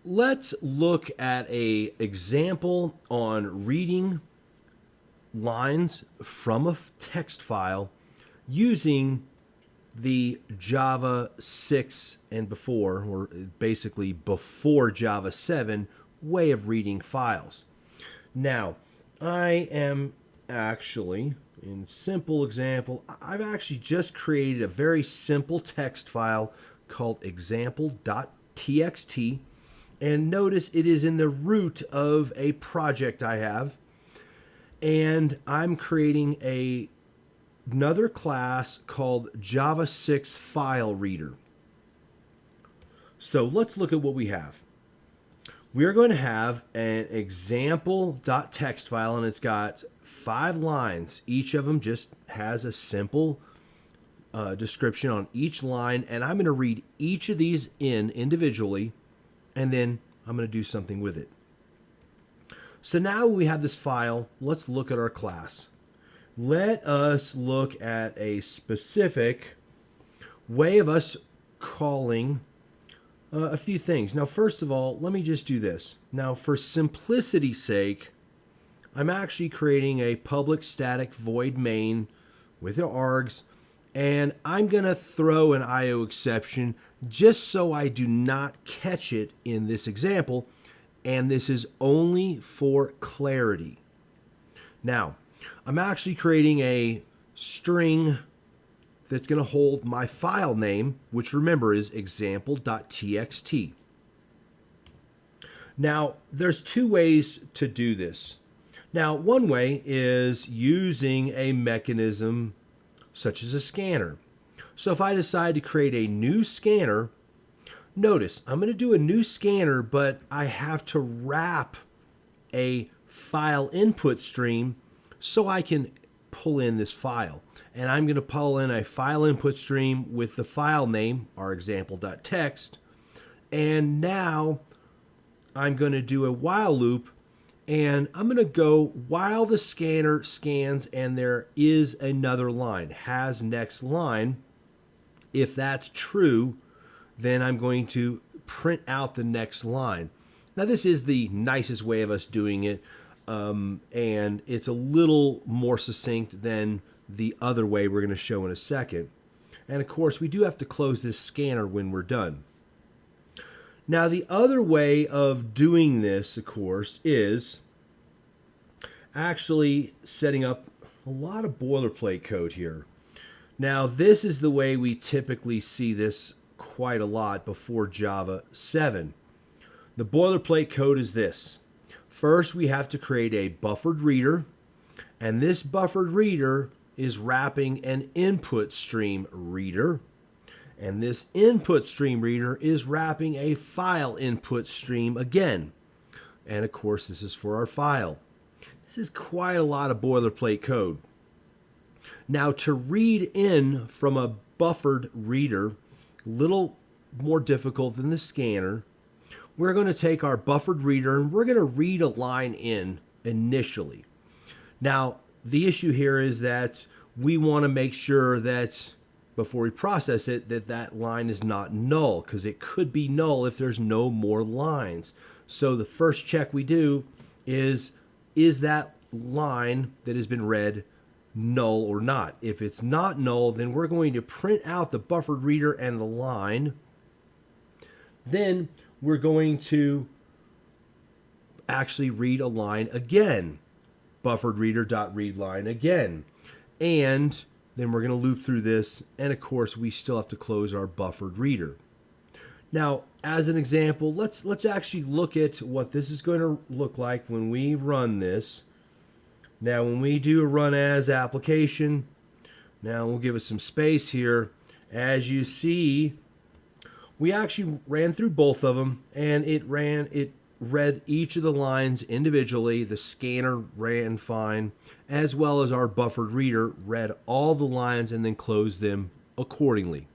let's look at an example on reading lines from a text file using the Java 6 and before, or basically before Java 7 way of reading files. Now, I am actually, in simple example, I've actually just created a very simple text file called example.txt, and notice it is in the root of a project I have, and I'm creating another class called Java 6 File Reader. So let's look at what we have. We're going to have an example.txt file, and it's got 5 lines. Each of them just has a simple description on each line, and I'm going to read each of these individually, and then I'm going to do something with it. So now we have this file. Let's look at our class. Let us look at a specific way of us calling a few things. Now, first of all, let me just do this. Now, for simplicity's sake, I'm actually creating a public static void main with the args, and I'm going to throw an IO exception just so I do not catch it in this example, and this is only for clarity. Now, I'm actually creating a string that's going to hold my file name, which remember is example.txt. Now, there's 2 ways to do this. Now, one way is using a mechanism such as a scanner. So if I decide to create a new scanner, notice I'm going to do a new scanner, but I have to wrap a file input stream so I can pull in this file. And I'm going to pull in a file input stream with the file name, our example.txt. And now I'm going to do a while loop, and I'm going to go while the scanner scans and there is another line, has next line. If that's true, then I'm going to print out the next line. Now, this is the nicest way of us doing it, and it's a little more succinct than the other way we're going to show in a second. And of course, we do have to close this scanner when we're done. Now, the other way of doing this, of course, is actually setting up a lot of boilerplate code here. Now, this is the way we typically see this quite a lot before Java 7. The boilerplate code is this. First, we have to create a buffered reader, and this buffered reader is wrapping an input stream reader, and this input stream reader is wrapping a file input stream again. And of course, this is for our file. This is quite a lot of boilerplate code. Now, to read in from a buffered reader, a little more difficult than the scanner, we're going to take our buffered reader and we're going to read a line in initially. Now, the issue here is that we want to make sure that before we process it, that line is not null, because it could be null if there's no more lines. So the first check we do is that line that has been read null or not? If it's not null, then we're going to print out the buffered reader and the line. Then we're going to actually read a line again. Buffered reader.readLine again. And then we're going to loop through this, and of course we still have to close our buffered reader. Now, as an example, let's actually look at what this is going to look like when we run this. Now, when we do a run as application, now we'll give it some space here. As you see, we actually ran through both of them, and it read each of the lines individually. The scanner ran fine, as well as our buffered reader read all the lines and then closed them accordingly.